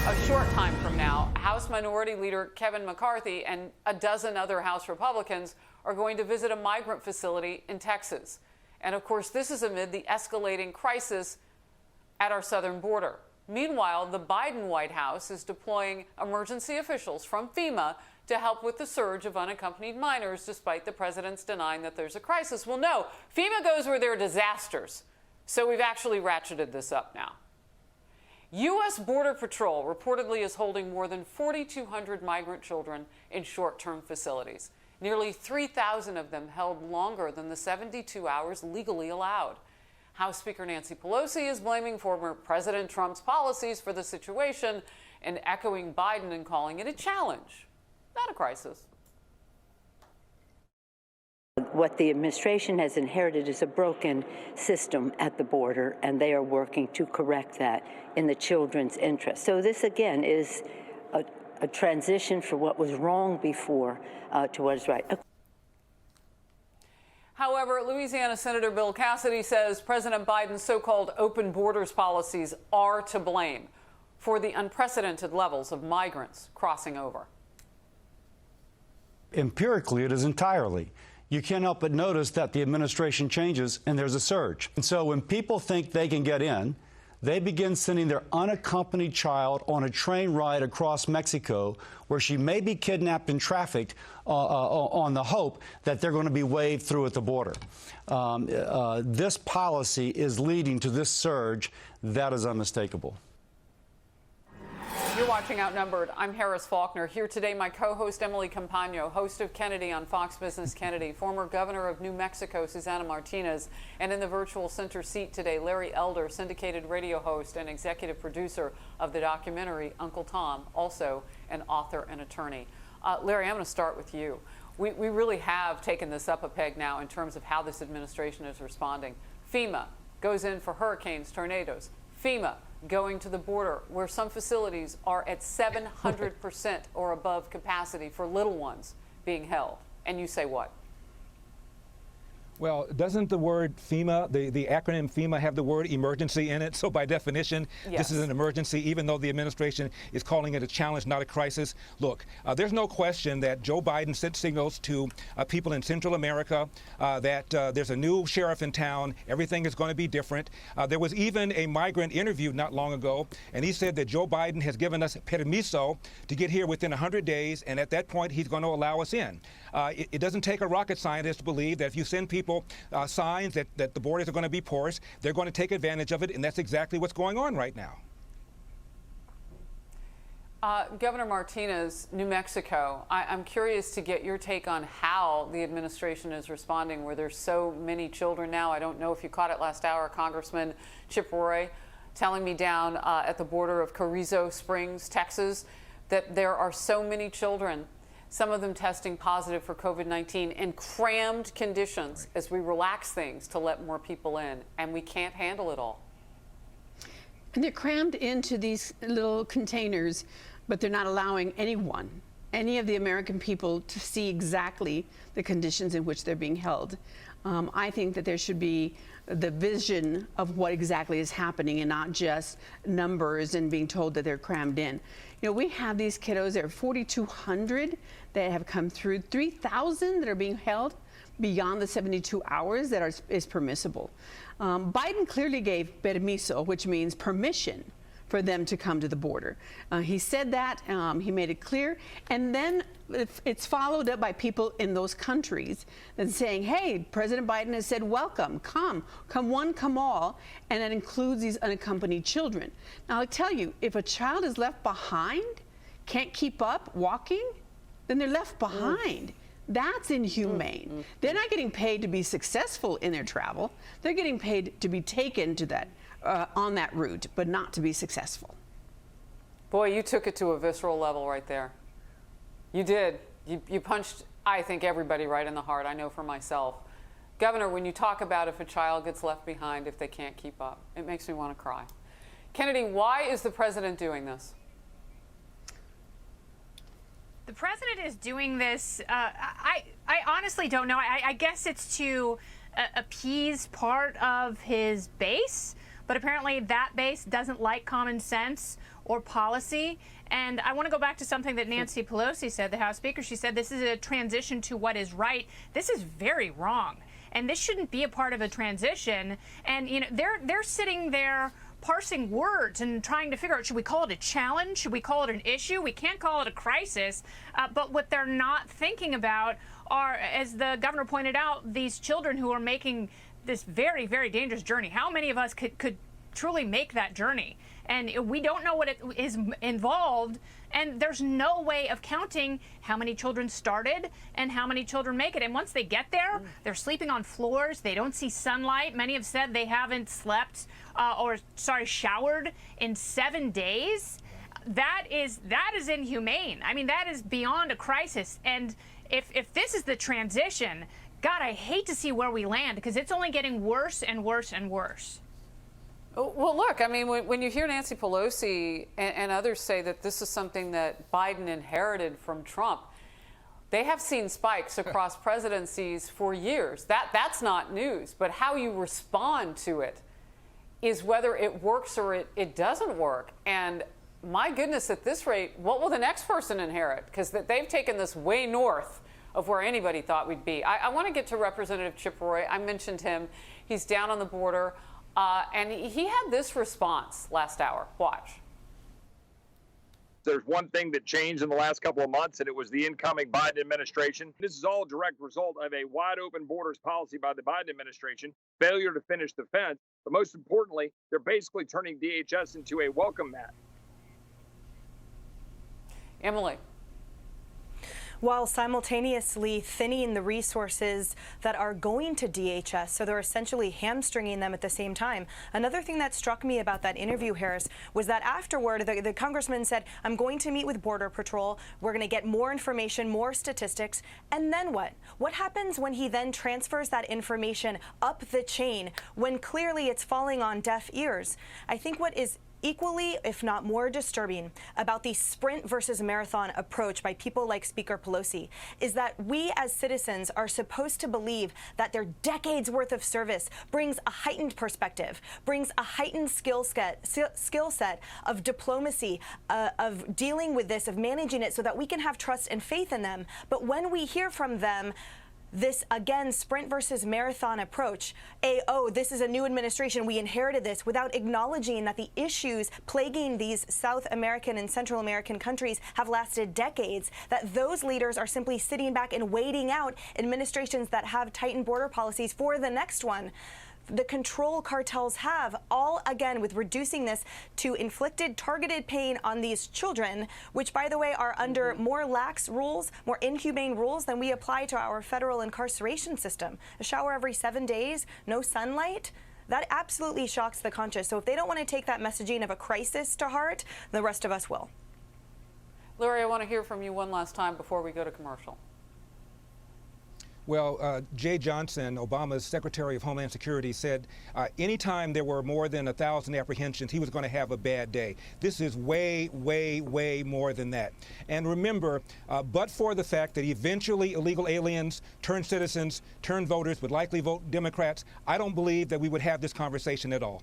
A short time from now, House Minority Leader Kevin McCarthy and a dozen other House Republicans are going to visit a migrant facility in Texas. And of course, this is amid the escalating crisis at our southern border. Meanwhile, the Biden White House is deploying emergency officials from FEMA to help with the surge of unaccompanied minors, despite the president's denying that there's a crisis. Well, no, FEMA goes where there are disasters. So we've actually ratcheted this up now. U.S. Border Patrol reportedly is holding more than 4,200 migrant children in short-term facilities. Nearly 3,000 of them held longer than the 72 hours legally allowed. House Speaker Nancy Pelosi is blaming former President Trump's policies for the situation and echoing Biden and calling it a challenge, not a crisis. What the administration has inherited is a broken system at the border, and they are working to correct that in the children's interest. So this, again, is a transition for what was wrong before to what is right. However, Louisiana Senator Bill Cassidy says President Biden's so-called open borders policies are to blame for the unprecedented levels of migrants crossing over. Empirically, it is entirely. You can't help but notice that the administration changes and there's a surge. And so when people think they can get in, they begin sending their unaccompanied child on a train ride across Mexico where she may be kidnapped and trafficked on the hope that they're going to be waved through at the border. This policy is leading to this surge. That is unmistakable. You're watching Outnumbered. I'm Harris Faulkner. Here today, my co-host Emily Campagno, host of Kennedy on Fox Business Kennedy, former governor of New Mexico, Susana Martinez, and in the virtual center seat today, Larry Elder, syndicated radio host and executive producer of the documentary Uncle Tom, also an author and attorney. Larry, I'm going to start with you. We really have taken this up a peg now in terms of how this administration is responding. FEMA goes in for hurricanes, tornadoes. FEMA going to the border where some facilities are at 700% or above capacity for little ones being held. And you say what? Well, doesn't the word FEMA, the acronym FEMA, have the word emergency in it? So by definition, yes, This is an emergency, even though the administration is calling it a challenge, not a crisis. Look, there's no question that Joe Biden sent signals to people in Central America that there's a new sheriff in town, everything is going to be different. There was even a migrant interviewed not long ago, and he said that Joe Biden has given us permiso to get here within 100 days, and at that point, he's going to allow us in. It doesn't take a rocket scientist to believe that if you send people signs that the borders are going to be porous, they're going to take advantage of it, and that's exactly what's going on right now. Governor Martinez, New Mexico, I'm curious to get your take on how the administration is responding where there's so many children now. I don't know if you caught it last hour, Congressman Chip Roy telling me down at the border of Carrizo Springs, Texas, that there are so many children, some of them testing positive for COVID-19 in crammed conditions as we relax things to let more people in, and we can't handle it all. And they're crammed into these little containers, but they're not allowing anyone, any of the American people, to see exactly the conditions in which they're being held. I think that there should be the vision of what exactly is happening and not just numbers and being told that they're crammed in. You know, we have these kiddos, there are 4,200 that have come through, 3,000 that are being held beyond the 72 hours that is permissible. Biden clearly gave permiso, which means permission for them to come to the border. He said that, he made it clear, and then it's followed up by people in those countries that saying, hey, President Biden has said, welcome, come one, come all, and that includes these unaccompanied children. Now, I'll tell you, if a child is left behind, can't keep up walking, then they're left behind. That's inhumane. They're not getting paid to be successful in their travel. They're getting paid to be taken to that on that route, but not to be successful. Boy, you took it to a visceral level right there. You did. You punched, I think, everybody right in the heart. I know for myself. Governor, when you talk about if a child gets left behind if they can't keep up, it makes me want to cry. Kennedy, why is the president doing this? The president is doing this, I honestly don't know. I guess it's to appease part of his base. but apparently that base doesn't like common sense or policy. And I want to go back to something that Nancy Pelosi said, the House Speaker. She said this is a transition to what is right. This is very wrong, and this shouldn't be a part of a transition. And you know, they're sitting there parsing words and trying to figure out, should we call it a challenge? Should we call it an issue? We can't call it a crisis. But what they're not thinking about are, as the governor pointed out, these children who are making this very, very dangerous journey. How many of us could truly make that journey? And we don't know what it is involved, and there's no way of counting how many children started and how many children make it. And once they get there, they're sleeping on floors. They don't see sunlight. Many have said they haven't slept showered in 7 days. That is inhumane. I mean, that is beyond a crisis. And if this is the transition, God, I hate to see where we land, because it's only getting worse and worse and worse. Well, look, I mean, when you hear Nancy Pelosi and others say that this is something that Biden inherited from Trump, they have seen spikes across presidencies for years. That's not news. But how you respond to it is whether it works or it doesn't work. And my goodness, at this rate, what will the next person inherit? Because they've taken this way north of where anybody thought we'd be. I want to get to Representative Chip Roy. I mentioned him. He's down on the border. And he had this response last hour. Watch. There's one thing that changed in the last couple of months, and it was the incoming Biden administration. This is all a direct result of a wide open borders policy by the Biden administration, failure to finish the fence. But most importantly, they're basically turning DHS into a welcome mat. Emily. While simultaneously thinning the resources that are going to DHS, so they're essentially hamstringing them at the same time. Another thing that struck me about that interview, Harris, was that afterward, the congressman said, I'm going to meet with Border Patrol, we're going to get more information, more statistics, and then what? What happens when he then transfers that information up the chain when clearly it's falling on deaf ears? I think what is equally, if not more disturbing about the sprint versus marathon approach by people like Speaker Pelosi is that we as citizens are supposed to believe that their decades worth of service brings a heightened perspective, brings a heightened skill set of diplomacy, of dealing with this, of managing it so that we can have trust and faith in them. But when we hear from them this, again, sprint versus marathon approach, this is a new administration, we inherited this, without acknowledging that the issues plaguing these South American and Central American countries have lasted decades, that those leaders are simply sitting back and waiting out administrations that have tightened border policies for the next one. The control cartels have, all again with reducing this to inflicted targeted pain on these children, which, by the way, are under more lax rules, more inhumane rules than we apply to our federal incarceration system. A shower every 7 days, no sunlight. That absolutely shocks the conscience. So if they don't want to take that messaging of a crisis to heart, the rest of us will. Larry, I want to hear from you one last time before we go to commercial. Well, Jay Johnson, Obama's Secretary of Homeland Security, said anytime there were more than 1,000 apprehensions, he was going to have a bad day. This is way, way, way more than that. And remember, but for the fact that eventually illegal aliens turn citizens, turn voters, would likely vote Democrats, I don't believe that we would have this conversation at all.